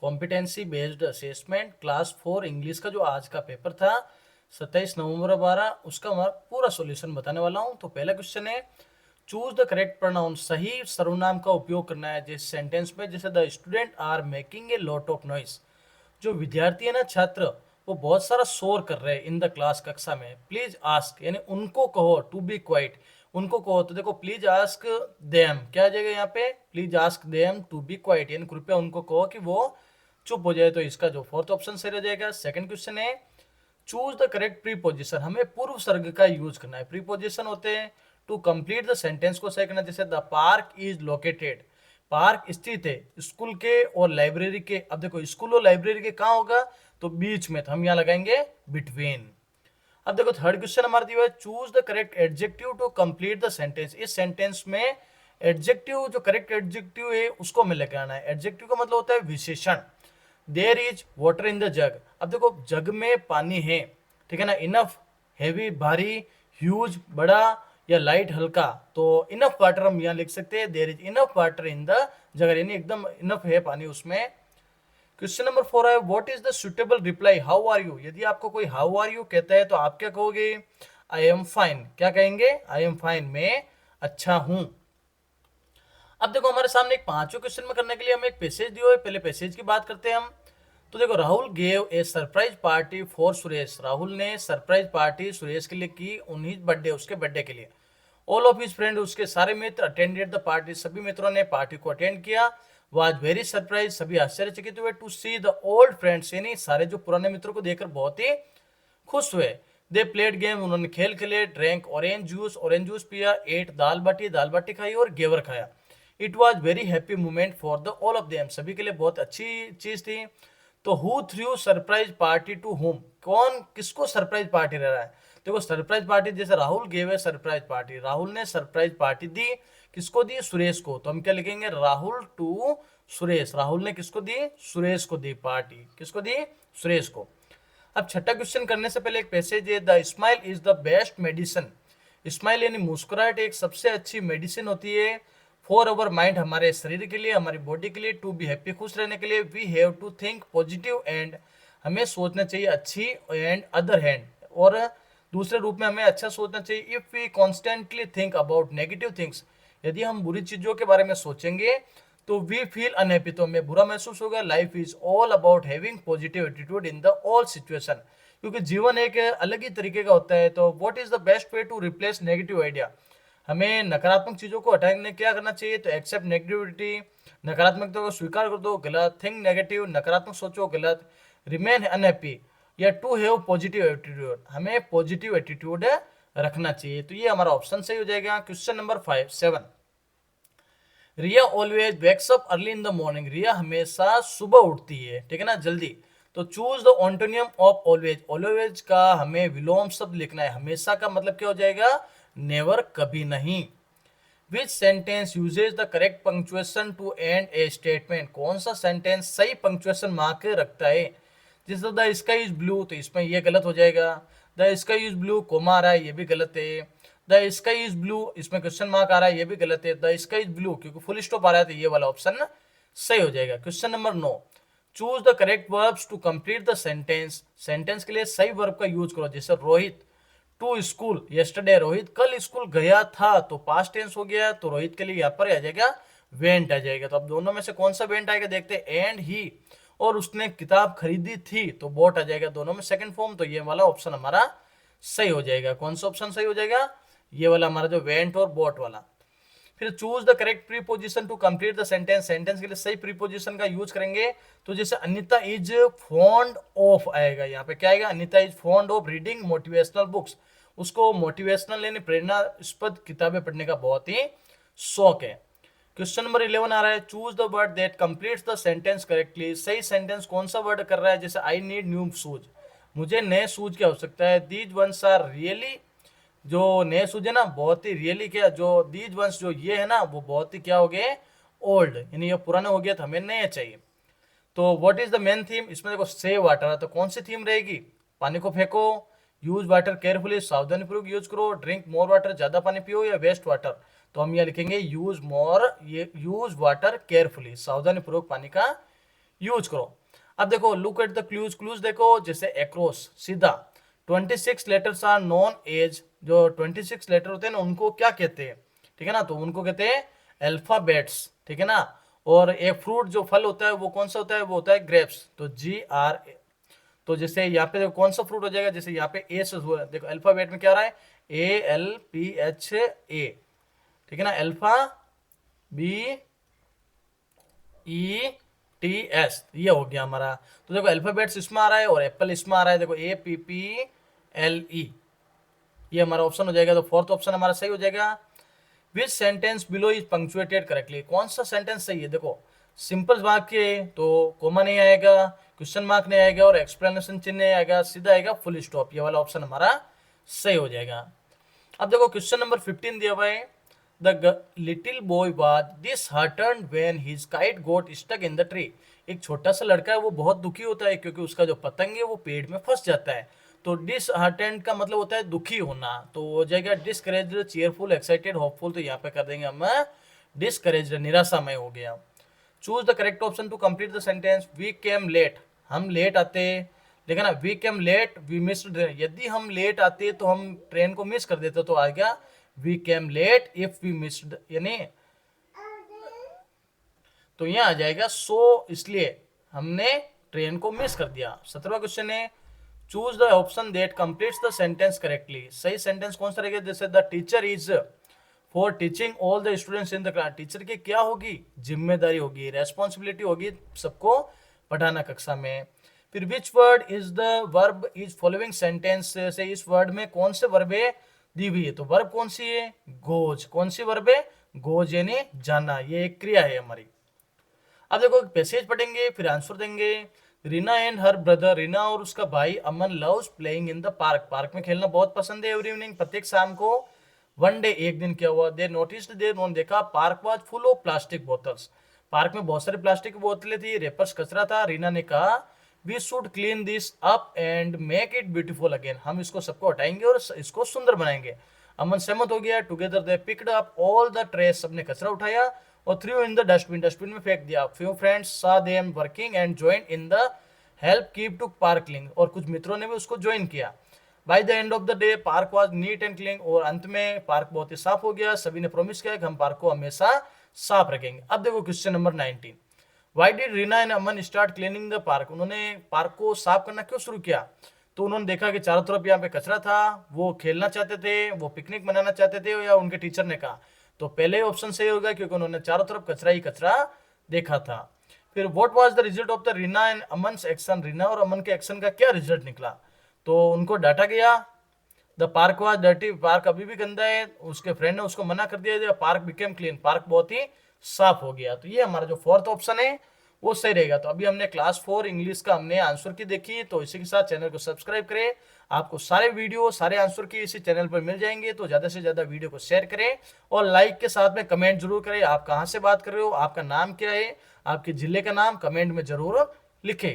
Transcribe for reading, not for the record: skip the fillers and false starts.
Competency based assessment class 4 English का जो आज का पेपर था 27 नवंबर 12 उसका मैं पूरा सॉल्यूशन बताने वाला हूं। तो पहला क्वेश्चन है, चूज द करेक्ट प्रोनाउन। सही सर्वनाम का उपयोग करना है जिस सेंटेंस में, जैसे the student are making a lot of noise. जो विद्यार्थी है ना, छात्र, वो बहुत सारा शोर कर रहे हैं इन द क्लास, कक्षा में। प्लीज आस्क यानी उनको कहो, टू बी क्वाइट, उनको कहो। तो देखो प्लीज आस्क देम, क्या आ जाएगा यहाँ पे, please ask them to be quiet, यानी कृपया उनको कहो कि वो चुप हो जाए। तो इसका जो फोर्थ ऑप्शन सही रह जाएगा। सेकंड क्वेश्चन है, चूज द करेक्ट प्रीपोजिशन। हमें पूर्व सर्ग का यूज करना है। प्रीपोजिशन होते हैं टू कंप्लीट द सेंटेंस को सही करना, जैसे the park is located, park स्थित है स्कूल के और लाइब्रेरी के। अब देखो स्कूल और लाइब्रेरी के कहाँ होगा, तो बीच में, तो हम यहाँ लगाएंगे बिटवीन। अब देखो थर्ड क्वेश्चन हमारा दिया है, choose the correct adjective to complete the sentence. इस सेंटेंस में एडजेक्टिव, जो करेक्ट एडजेक्टिव है उसको हमें लेकर आना है। एडजेक्टिव का मतलब होता है विशेषण। There is water in the jug. अब देखो जग में पानी है, ठीक है ना। इनफ, हैवी, भारी, ह्यूज, बड़ा, या लाइट, हल्का। तो इनफ वाटर हम यहाँ लिख सकते हैं, there is enough water in the jug, यानी एकदम इनफ है पानी उसमें। क्वेश्चन नंबर 4 है, what is the suitable reply, how are you. यदि आपको कोई हाउ आर यू कहता है तो आप क्या कहोगे, आई एम फाइन। क्या कहेंगे, आई एम फाइन, मैं अच्छा हूं। अब देखो हमारे सामने एक पांचवें क्वेश्चन में करने के लिए हमें एक पैसेज दिया है। पहले पैसेज की बात करते हैं हम। तो देखो, Rahul gave a surprise party for Suresh. Rahul ने सरप्राइज पार्टी सुरेश के लिए की, उन्हीं बर्थडे, उसके बर्थडे के लिए। ऑल ऑफ हिज फ्रेंड, उसके सारे मित्र, अटेंडेड द पार्टी, सभी मित्रों ने पार्टी को अटेंड किया। वाज वेरी सरप्राइज, सभी आश्चर्यचकित हुए। To see the old friends, यानी सारे जो पुराने मित्रों को देखकर बहुत ही खुश हुए। दे प्लेड गेम, उन्होंने खेल खेले। Drank orange juice, orange juice पिया। एट दाल बाटी खाई और घेवर खाया। It was very happy moment for the all of them, सभी के लिए बहुत अच्छी चीज थी। तो who threw surprise party to home, कौन किसको सरप्राइज पार्टी दे रहा है। देखो सरप्राइज पार्टी, जैसे राहुल गेव है सरप्राइज पार्टी, राहुल ने सरप्राइज पार्टी दी, किसको दी, सुरेश को। तो हम क्या लिखेंगे, राहुल टू सुरेश। राहुल ने किसको दी, सुरेश को दी पार्टी, किसको दी, सुरेश को। अब छठा क्वेश्चन करने से पहले एक पैसेज है, the smile is the best medicine. Smile यानी मुस्कुराहट एक सबसे अच्छी मेडिसिन होती है फॉर अवर माइंड, हमारे शरीर के लिए, हमारी बॉडी के लिए। टू बी हैप्पी, खुश रहने के लिए। We have to think positive and, हमें सोचना चाहिए अच्छी, एंड अदर हैंड, और दूसरे रूप में हमें अच्छा सोचना चाहिए। If we constantly think about negative things, यदि हम बुरी चीजों के बारे में सोचेंगे तो वी फील अनहैप्पी, तो हमें बुरा महसूस होगा। Life is all about having positive attitude in the all situation, क्योंकि जीवन एक अलग ही तरीके का होता है। तो what is the best way to replace negative idea, हमें नकारात्मक चीजों को हटाने क्या करना चाहिए, तो एक्सेप्ट नेगेटिविटी, नकारात्मकता को स्वीकार कर दो, गलत। थिंक नेगेटिव, नकारात्मक सोचो, गलत। रिमेन अनहैप्पी, या टू हैव पॉजिटिव एटीट्यूड, हमें पॉजिटिव एटीट्यूड रखना चाहिए। तो ये हमारा ऑप्शन सही हो जाएगा। Question number 7, Riya always wakes up early in the morning. Riya हमेशा सुबह उठती है, ठीक है ना, जल्दी। तो choose the antonym of always. Always का हमें विलोम शब्द लिखना है। हमेशा का मतलब क्या हो जाएगा, नेवर, कभी नहीं। Which sentence uses the correct punctuation to end a statement. कौन सा सेंटेंस सही पंक्चुएशन मार्क रखता है। जैसे द स्काई इज ब्लू, तो इसमें ये गलत हो जाएगा। The sky is blue, comma आ रहा है, ये भी गलत है। द स्काई इज ब्लू, इसमें क्वेश्चन मार्क आ रहा है, ये भी गलत है। द स्काई इज ब्लू, क्योंकि फुल स्टॉप आ रहा है, तो ये वाला ऑप्शन सही हो जाएगा। Question number 9, choose the correct verbs to complete the sentence. Sentence के लिए सही वर्ब का यूज करो। जैसे Rohit to school yesterday, Rohit कल स्कूल गया था, तो पास्ट टेंस हो गया, तो रोहित के लिए यहाँ पर आ जाएगा वेंट आ जाएगा। तो अब दोनों में से कौन सा वेंट आएगा देखते हैं। एंड ही, और उसने किताब खरीदी थी, तो बोट आ जाएगा दोनों में सेकंड फॉर्म। तो ये वाला ऑप्शन हमारा सही हो जाएगा। कौन सा ऑप्शन सही हो जाएगा, ये वाला हमारा जो वेंट और बोट वाला। फिर choose the correct preposition to complete the sentence. Sentence के लिए सही प्रीपोजिशन का यूज करेंगे। तो जैसे अनिता इज फॉन्ड ऑफ आएगा, यहाँ पे क्या आएगा, Anita is fond of reading motivational books. उसको मोटिवेशनल यानी प्रेरणास्पद किताबें पढ़ने का बहुत ही शौक है। क्वेश्चन नंबर 11 आ रहा है, choose the word that completes the sentence correctly. सही सेंटेंस कौन सा वर्ड कर रहा है। जैसे आई नीड न्यू शूज, मुझे नए शूज की आवश्यकता है। दीज वंस आर रियली, जो नए शूज है ना, बहुत ही रियली क्या, जो दीज वंस जो ये है ना, वो बहुत ही क्या हो गए, ओल्ड, यानी ये पुराने हो गया, तो हमें नए चाहिए। तो what is the main theme, इसमें देखो सेव वाटर है, तो कौन सी थीम रहेगी, पानी को फेंको। यूज वाटर केयरफुली, सावधानी पूर्वक यूज करो। ड्रिंक मोर वाटर, ज्यादा पानी पियो, या वेस्ट वाटर। तो हम ये लिखेंगे यूज मोर, ये यूज वाटर केयरफुली, सावधानी पूर्वक पानी का यूज करो। अब देखो look at the clues, clues देखो, जैसे एक्रोस सीधा 26 लेटर्स आर नॉन एज, जो 26 लेटर होते हैं ना उनको क्या कहते हैं, ठीक है ना, तो उनको कहते हैं अल्फाबेट्स, ठीक है ना। और एक फ्रूट जो फल होता है वो कौन सा होता है, वो होता है ग्रेप्स, तो GR। तो जैसे यहाँ पे देखो कौन सा फ्रूट हो जाएगा, जैसे यहाँ पे ए से हुआ है, देखो अल्फाबेट में क्या आ रहा है, ALPHA, ठीक है ना, अल्फा BETS, ये हो गया हमारा। तो देखो अल्फाबेट्स इसमें आ रहा है और एप्पल इसमें आ रहा है, देखो APPLE, ये हमारा ऑप्शन हो जाएगा। तो फोर्थ ऑप्शन हमारा सही हो जाएगा। विच sentence below is punctuated correctly, कौन सा सेंटेंस सही है, देखो सिंपल वाक्य है तो कोमा नहीं आएगा, क्वेश्चन मार्क नहीं आएगा और एक्सप्लेनेशन चिन्ह नहीं आएगा, सीधा आएगा फुल स्टॉप, ये वाला ऑप्शन हमारा सही हो जाएगा। अब देखो क्वेश्चन नंबर 15 दिया हुआ है, the little boy was disheartened when his kite got stuck in the tree, एक छोटा सा लड़का है वो बहुत दुखी होता है क्योंकि उसका जो पतंग है वो पेड़ में फंस जाता है। तो डिसहार्टेंड का मतलब होता है दुखी होना, तो हो जाएगा डिस्करेज्ड, चीयरफुल, एक्साइटेड, होपफुल, तो यहाँ पे कर देंगे हम डिस्करेज्ड, निराशामय हो गया। Choose the correct option to complete the sentence, we came late, हम लेट आते, लेकिन ना we came late we missed, यदि हम लेट आते तो हम ट्रेन को मिस कर देते, तो आ गया we came late if we missed, यानी तो यहाँ आ जाएगा सो, इसलिए हमने ट्रेन को मिस कर दिया। 17वां क्वेश्चन है, choose the option that completes the sentence correctly, सही सेंटेंस कौन सा रहेगा, जैसे the teacher is for teaching all the students in the class, teacher की क्या होगी, जिम्मेदारी होगी, रेस्पॉन्सिबिलिटी होगी सबको पढ़ाना कक्षा में। फिर which word is the verb is following sentence से, इस वर्ड में कौन से वर्ब है दी हुई है, तो वर्ब कौन सी है, गोज, कौन सी वर्ब है, गोज, यानी जाना, ये एक क्रिया है हमारी। अब देखो पैसेज पढ़ेंगे फिर आंसर देंगे। Reena and her brother, Reena और उसका भाई Aman loves playing in the park, park में खेलना बहुत पसंद है एवरी इवनिंग, प्रत्येक शाम को। वन डे, एक दिन क्या हुआ, दे नोटिस्ड, दे उन्होंने देखा, park was full of plastic bottles, park में बहुत सारी प्लास्टिक की बोतलें थी, रेपर्स कचरा था। रीना ने कहा we should clean this up and make it beautiful again, हम इसको सबको हटाएंगे और इसको सुंदर बनाएंगे। अमन सहमत हो गया। Together they picked up all the trash, सबने कचरा उठाया और threw in the dustbin, dustbin में फेंक दिया। Few friends saw them working and join in the help keep to park clean, और कुछ मित्रों ने भी उसको ज्वाइन किया। By the end of the day park was neat and clean, और अंत में पार्क बहुत ही साफ हो गया। सभी ने प्रॉमिस किया कि हम पार्क को हमेशा साफ रखेंगे। अब देखो question number 19, why did Reena and Aman start cleaning the park, उन्होंने पार्क को साफ करना क्यों शुरू किया, तो उन्होंने देखा कि चारों तरफ यहाँ पे कचरा था, वो खेलना चाहते थे, वो पिकनिक मनाना चाहते थे, या उनके टीचर ने कहा, तो पहले ऑप्शन सही होगा क्योंकि उन्होंने चारों तरफ कचरा ही कचरा देखा था। फिर what was the result of the Reena and Aman's action, Reena और अमन के एक्शन का क्या रिजल्ट निकला, तो उनको डांटा गया। The park was dirty, park अभी भी गंदा है, उसके फ्रेंड ने उसको मना कर दिया, पार्क बिकेम क्लीन, पार्क बहुत ही साफ हो गया। तो ये हमारा जो फोर्थ ऑप्शन है वो सही रहेगा। तो अभी हमने क्लास 4 इंग्लिश का हमने आंसर की देखी, तो इसी के साथ चैनल को सब्सक्राइब करें, आपको सारे वीडियो सारे आंसर की इसी चैनल पर मिल जाएंगे। तो ज़्यादा से ज़्यादा वीडियो को शेयर करें और लाइक के साथ में कमेंट जरूर करें, आप कहाँ से बात कर रहे हो, आपका नाम क्या है, आपके जिले का नाम कमेंट में जरूर लिखें।